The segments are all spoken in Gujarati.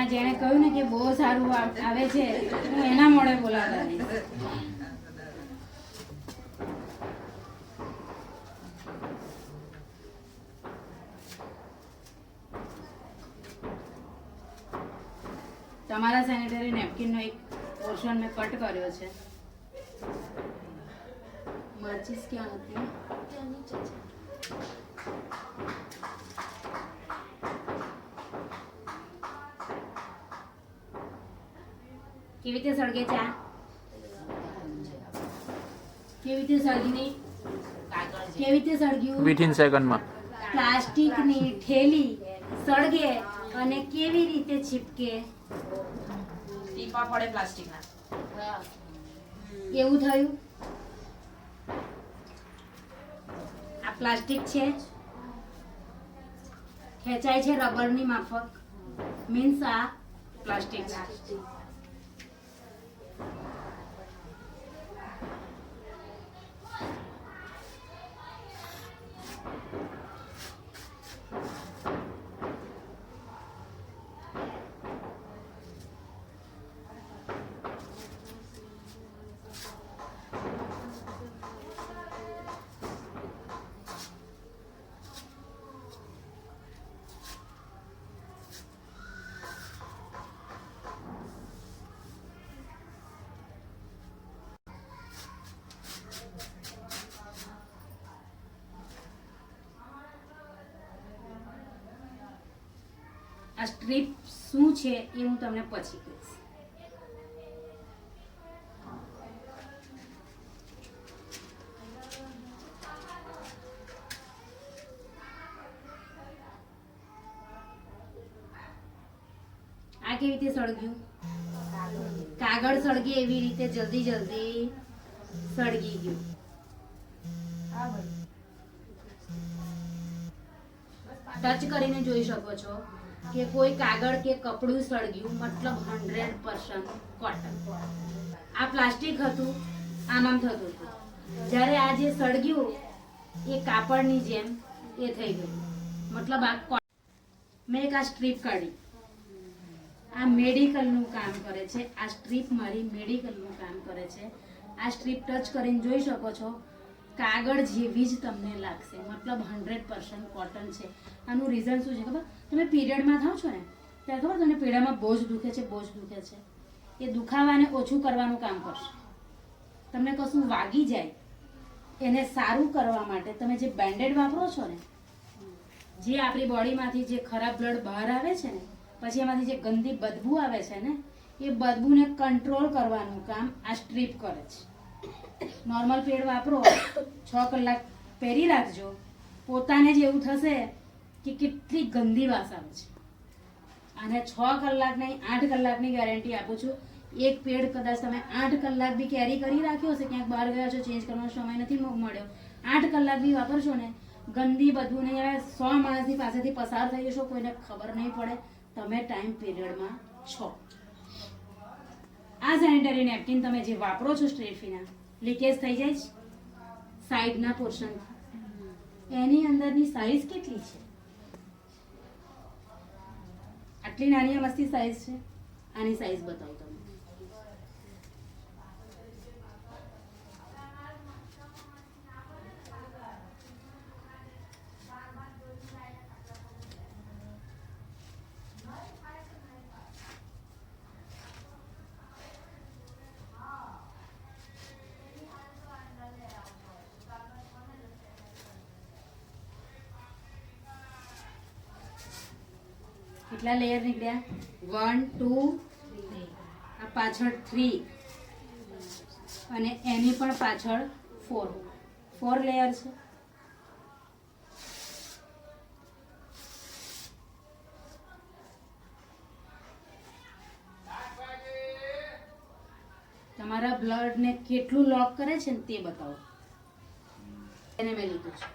આ જેણે કહ્યું ને કે બહુ સારું આવે છે હું એના મોડે બોલાવતા દઈશ. તમારા સેનેટરી નેપકિનનો એક પોર્શન મેં કટ કર્યો છે. માચીસ ક્યાં હતી? ત્યાં નીચે છે. કેવી રીતે સળગે ચા? કેવી રીતે સળગીની? કેવી રીતે સળગ્યું? વિથિન સેકન્ડમાં. પ્લાસ્ટિકની થેલી સળગે અને કેવી રીતે ચીપકે? ટીપા પડે પ્લાસ્ટિકના. એવું થયું. આ પ્લાસ્ટિક છે, ખેંચાય છે રબરની માફક, મીન્સ આ પ્લાસ્ટિક છે. આ સ્ટ્રીપ શું છે એ હું તમને પછી કહીશ. આ કેવી રીતે સળગ્યું? કાગળ સળગે એવી રીતે જલ્દી જલ્દી સળગી ગયું. ટચ કરીને જોઈ શકો છો કે કોઈ કાગળ કે કપડું સળગ્યું, મતલબ 100% કોટન. આ પ્લાસ્ટિક હતું, આમ થતું હતું. જ્યારે આ જે સળગ્યું એ કાપડની જેમ એ થઈ ગયું, મતલબ આ કોટન. મેં એક આ સ્ટ્રીપ કાઢી. આ મેડિકલનું કામ કરે છે. આ સ્ટ્રીપ મારી મેડિકલનું કામ કરે છે. આ સ્ટ્રીપ ટચ કરીને જોઈ શકો છો, કાગળ જેવી જ તમને લાગશે, મતલબ 100% કોટન છે. આનું રીઝન શું છે ખબર? તમે પીરિયડમાં થાવ છો ને ત્યારે ખબર તમને પીડામાં બોજ દુખે છે, બોજ દુખે છે. એ દુખાવાને ઓછું કરવાનું કામ કરશે. તમને કશું વાગી જાય એને સારું કરવા માટે તમે જે બેન્ડેડ વાપરો છો ને, જે આપણી બોડીમાંથી જે ખરાબ બ્લડ બહાર આવે છે ને, પછી એમાંથી જે ગંદી બદબુ આવે છે ને, એ બદબુને કંટ્રોલ કરવાનું કામ આ સ્ટ્રીપ કરે છે. નોર્મલ પેડ વાપરો, 6 કલાક પહેરી રાખજો, પોતાને જ એવું થશે કે કેટલી ગંદી વાસ આવે છે. અને 6 કલાક નહીં 8 કલાકની ગેરંટી આપું છું. એક પેડ કદાચ તમે 8 કલાક બી કેરી કરી રાખ્યો હશે, ક્યાંક બહાર ગયા છો, ચેન્જ કરવાનો સમય નથી મળ્યો, 8 કલાક બી વાપરશો ને, ગંદી બધું નહીં આવે. 100 માણસની પાસેથી પસાર થઈ જશો, કોઈને ખબર નહીં પડે તમે ટાઈમ પીરિયડમાં છો. આ સેનેટરી નેપકિન તમે જે વાપરો છો સ્ટ્રેફીના, લીકેજ થઈ જાય છે સાઈડના પોર્શન, એની અંદરની સાઈઝ કેટલી છે? આટલી નાની મસ્તી સાઈઝ છે. આની સાઈઝ બતાવું તમને. કેટલા લેયર નીકળ્યા? 1 2 આ પાછળ 3 અને એની પણ પાછળ 4 લેયર છે. તમારા બ્લડને કેટલું લોક કરે છે ને તે બતાવો. એને મેં લીધું છે.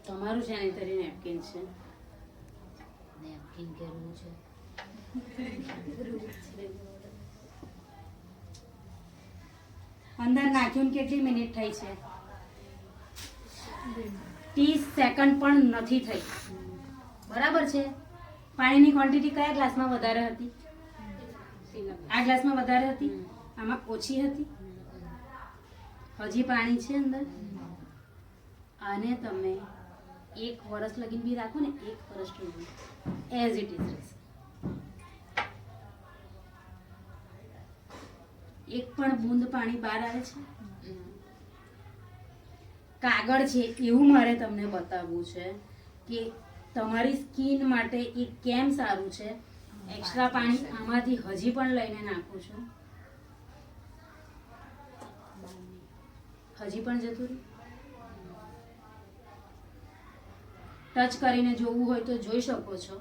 તમારું સેનેટરી નેપકિન છે. નેપકિન કેવું છે? અંદર નાખ્યું કેટલી મિનિટ થઈ છે? 30 સેકન્ડ પણ નથી થઈ. બરાબર છે. પાણીની ક્વોન્ટિટી કયા ગ્લાસમાં વધારે હતી? આ ગ્લાસમાં વધારે હતી, આમાં ઓછી હતી. હજી પાણી છે અંદર. આને તમે 1 વર્ષ લગીને બી રાખો ને, 1 વર્ષ લગીને એઝ ઇટ ઇઝ રહેશે. એક પણ બૂંદ પાણી બહાર આવે છે? કાગળ છે એવું મારે તમને બતાવવું છે કે તમારી સ્કિન માટે એ કેમ સારું છે. એક્સ્ટ્રા પાણી આમાંથી હજી પણ લઈને નાખું છું. હજી પણ જતું રહ્યું. ટચ કરીને જોવું હોય તો જોઈ શકો છો.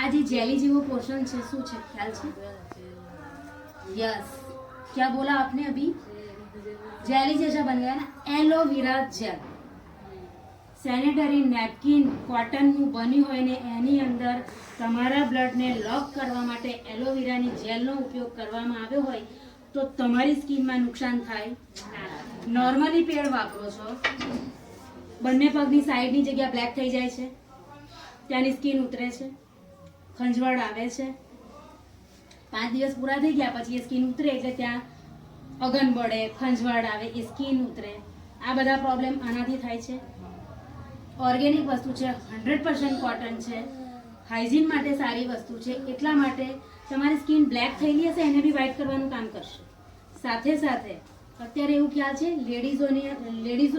આ જે જેલી જેવો પોર્શન છે શું છે ખ્યાલ છે? यस, क्या बोला आपने अभी? जेली जैसा बन गया ना. Aloe vera gel. સેનેટરી નેપકિન કોટનનું બન્યું હોય ને એની અંદર તમારા બ્લડને લોક કરવા માટે એલોવેરાની જેલનો ઉપયોગ કરવામાં આવ્યો હોય તો તમારી સ્કિનમાં નુકસાન થાય. નોર્મલી પેડ વાપરો છો, બંને પગની સાઈડની જગ્યા બ્લેક થઈ જાય છે, ત્યાંની સ્કિન ઉતરે છે, ખંજવાળ આવે છે. 5 દિવસ પૂરા થઈ ગયા પછી એ સ્કિન ઉતરે એટલે ત્યાં અગન બળે, ખંજવાળ આવે, એ સ્કિન ઉતરે. આ બધા પ્રોબ્લેમ આનાથી થાય છે. ઓર્ગેનિક વસ્તુ છે, 100% કોટન છે, હાઇજીન માટે સારી વસ્તુ છે. એટલા માટે તમારી સ્કિન બ્લેક થયેલી હશે એને બી વ્હાઇટ કરવાનું કામ કરશે. સાથે સાથે અત્યારે એવું ખ્યાલ છે लेडीज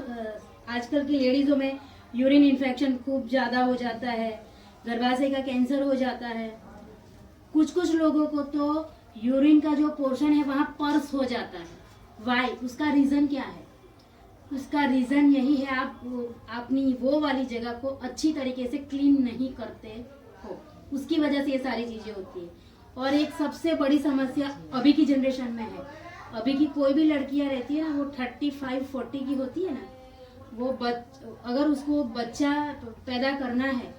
आजकल की लेडीज़ों में यूरिन इन्फेक्शन खूब ज़्यादा हो जाता है, गर्भाशय का कैंसर हो जाता है. कुछ लोगों को तो यूरिन का जो पोर्शन है वहाँ पर्स हो जाता है. वाई? उसका रीज़न क्या है? उसका रीज़न यही है आप अपनी वो वाली जगह को अच्छी तरीके से क्लीन नहीं करते हो, उसकी वजह से ये सारी चीज़ें होती है. और एक सबसे बड़ी समस्या अभी की जनरेशन में है. अभी की कोई भी लड़कियां रहती है ना, वो 35-40 की होती है ना, वो अगर उसको बच्चा पैदा करना है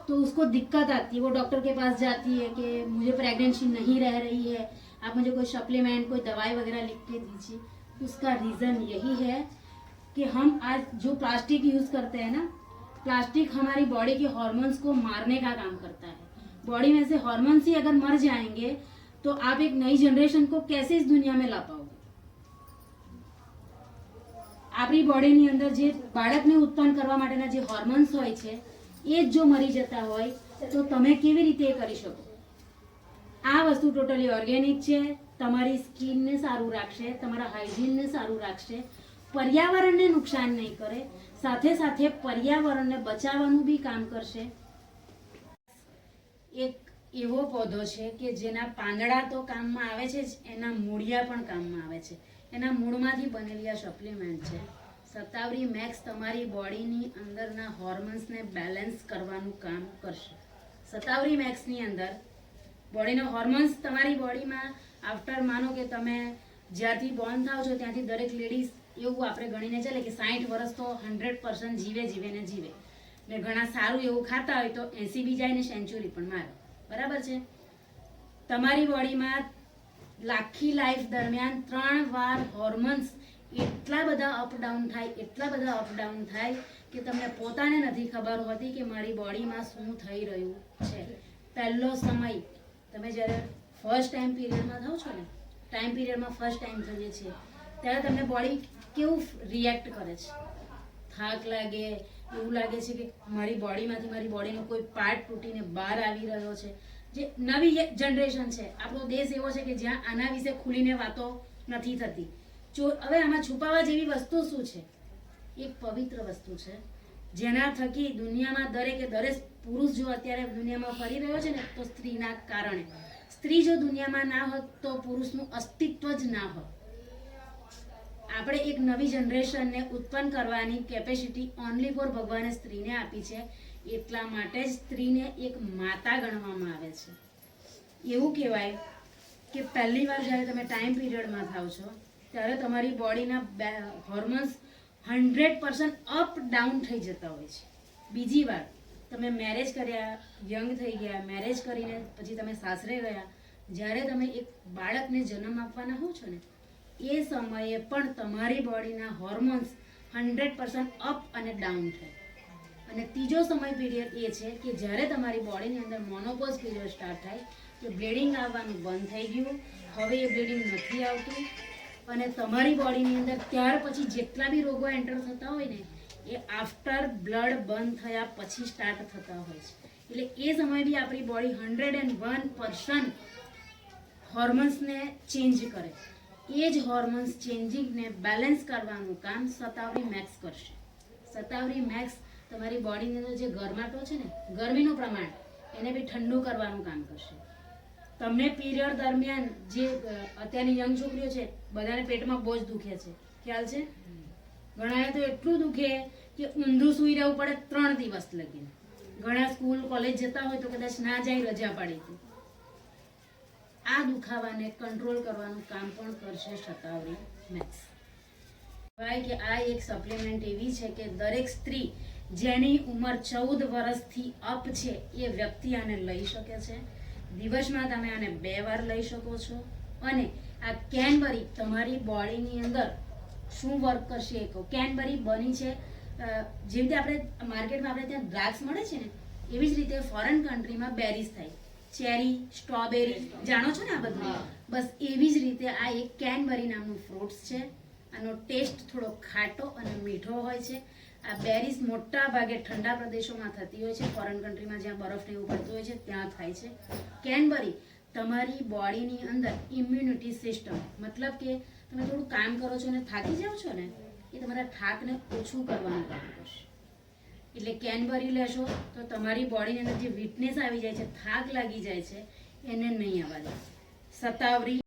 तो उसको दिक्कत आती है. वो डॉक्टर के पास जाती है कि मुझे प्रेगनेंसी नहीं रह रही है, आप मुझे कोई सप्लीमेंट, कोई दवाई वगैरह लिख के दीजिए. उसका रीज़न यही है कि हम आज जो प्लास्टिक यूज़ करते हैं ना, प्लास्टिक हमारी बॉडी के हार्मोन्स को मारने का काम करता है. बॉडी में से हार्मोन्स ही अगर मर जाएंगे तो आप एक नई जनरेशन को कैसे इस दुनिया में ला पाओगे? આપણી બોડીની અંદર જે બાળકને ઉત્પન્ન કરવા માટેના જે હોર્મોન્સ હોય છે એ જ જો મરી જતા હોય તો તમે કેવી રીતે એ કરી શકો? આ વસ્તુ ટોટલી ઓર્ગેનિક છે, તમારી સ્કિનને સારું રાખશે, તમારા હાઇજીનને સારું રાખશે, પર્યાવરણને નુકસાન નહીં કરે, સાથે સાથે પર્યાવરણને બચાવવાનું બી કામ કરશે. એક એવો પૌધો છે કે જેના પાંદડા તો કામમાં આવે છે જ, એના મૂળિયા પણ કામમાં આવે છે. એના મૂળમાંથી બનેલી આ સપ્લિમેન્ટ છે. સતાવરી મેક્સ તમારી બોડીની અંદરના હોર્મોન્સને બેલેન્સ કરવાનું કામ કરશે. સતાવરી મેક્સની અંદર બોડીનો હોર્મોન્સ તમારી બોડીમાં આફ્ટર માનો કે તમે જ્યાંથી બોર્ન થાવ છો ત્યાંથી દરેક લેડીઝ એવું આપણે ગણીને ચાલે કે 60 વર્ષ તો 100% જીવે ને જીવે. ને ઘણા સારું એવું ખાતા હોય તો 80 બી જાય ને સેન્ચુરી પણ મારે. બરાબર છે? તમારી બોડીમાં લાખી લાઈફ દરમિયાન 3 વાર હોર્મોન્સ એટલા બધા અપડાઉન થાય કે તમને પોતાને નથી ખબર હોતી કે મારી બોડીમાં શું થઈ રહ્યું છે. પહેલો સમય તમે જ્યારે ફર્સ્ટ ટાઈમ પીરિયડમાં થાવ છો ને, ટાઈમ પીરિયડમાં ફર્સ્ટ ટાઈમ થઈએ છીએ ત્યારે તમને બોડી કેવું રિએક્ટ કરે છે? થાક લાગે, એવું લાગે છે કે મારી બોડીમાંથી મારી બોડીનો કોઈ પાર્ટ તૂટીને બહાર આવી રહ્યો છે. જે નવી જનરેશન છે, આપણો દેશ એવો છે કે જ્યાં આના વિશે ખુલીને વાતો નથી થતી. હવે આમાં છુપાવવા જેવી વસ્તુ શું છે? એક પવિત્ર વસ્તુ છે જેના થકી દુનિયામાં દરેક પુરુષ જો અત્યારે દુનિયામાં ફરી રહ્યો છે ને તો સ્ત્રીના કારણે. સ્ત્રી જો દુનિયામાં ના હોત તો પુરુષનું અસ્તિત્વ જ ના હોત. આપણે એક નવી જનરેશનને ઉત્પન્ન કરવાની કેપેસિટી ઓનલી ફોર ભગવાને સ્ત્રીને આપી છે. એટલા માટે જ સ્ત્રીને એક માતા ગણવામાં આવે છે. એવું કહેવાય કે પહેલી વાર જ્યારે તમે ટાઈમ પીરિયડમાં થાવ છો ત્યારે તમારી બોડીના હોર્મોન્સ 100% અપ ડાઉન થઈ જતા હોય છે. બીજી વાર તમે મેરેજ કર્યા, યંગ થઈ ગયા, મેરેજ કરીને પછી તમે સાસરે ગયા, જ્યારે તમે એક બાળકને જન્મ આપવાના હો છો ને એ સમયે પણ તમારી બોડીના હોર્મોન્સ 100% અપ અને ડાઉન થાય. અને ત્રીજો સમય પીરિયડ એ છે કે જ્યારે તમારી બોડીની અંદર મોનોપોઝ પીરિયડ સ્ટાર્ટ થાય કે બ્લીડિંગ આવવાનું બંધ થઈ ગયું, હવે એ બ્લીડિંગ નથી આવતું અને તમારી બોડીની અંદર ત્યાર પછી જેટલા બી રોગો એન્ટર થતા હોય ને એ આફ્ટર બ્લડ બંધ થયા પછી સ્ટાર્ટ થતા હોય છે. એટલે એ સમયે બી આપણી બોડી 101% હોર્મોન્સને ચેન્જ કરે. એ જ હોર્મોન્સ ચેન્જિંગને બેલેન્સ કરવાનું કામ શતાવરી મેક્સ કરશે. શતાવરી મેક્સ તમારી બોડીની અંદર જે ગરમાટો છે ને, ગરમીનું પ્રમાણ એને બી ઠંડુ કરવાનું કામ કરશે. તમને પીરિયડ દરમિયાન જે અત્યારની યંગ છોકરીઓ છે બધાને પેટમાં બહુ જ દુખે છે, ખ્યાલ છે? ઘણાને તો એટલું દુખે કે ઊંધું સૂઈ રહેવું પડે 3 દિવસ લગીને. ઘણા સ્કૂલ કોલેજ જતા હોય તો કદાચ ના જાય, રજા પાડી હતી. આ દુખાવાને કંટ્રોલ કરવાનું કામ પણ કરશે શતાવરી મેક્સ. કહેવાય કે આ એક સપ્લિમેન્ટ એવી છે કે દરેક સ્ત્રી જેની ઉંમર 14 વર્ષથી અપ છે એ વ્યક્તિ આને લઈ શકે છે. દિવસમાં તમે આને 2 વાર લઈ શકો છો. અને આ કેનબરી તમારી બોડીની અંદર શું વર્ક કરશે એ કહું. કેનબરી બની છે જેવી રીતે આપણે માર્કેટમાં આપણે ત્યાં દ્રાક્ષ મળે છે ને એવી જ રીતે ફોરેન કન્ટ્રીમાં બેરીઝ થાય. ચેરી, સ્ટ્રોબેરી, જાણો છો ને આ બધું? બસ એવી જ રીતે આ એક કેનબરી નામનું ફ્રૂટ્સ છે. આનો ટેસ્ટ થોડો ખાટો અને મીઠો હોય છે. આ બેરીઝ મોટા ભાગે ઠંડા પ્રદેશોમાં થતી હોય છે, ફોરેન કન્ટ્રીમાં જ્યાં બરફ ને એવું પડતું હોય છે ત્યાં થાય છે. કેનબરી તમારી બોડીની અંદર ઇમ્યુનિટી સિસ્ટમ, મતલબ કે તમે થોડું કામ કરો છો ને થાકી જાઓ છો ને એ તમારા થાકને ઓછું કરવાનું કામ કરશે. એટલે કેનબરી લેશો તો તમારી બોડીની અંદર જે વીકનેસ આવી જાય છે, થાક લાગી જાય છે, એને નહીં આવવા દે. શતાવરી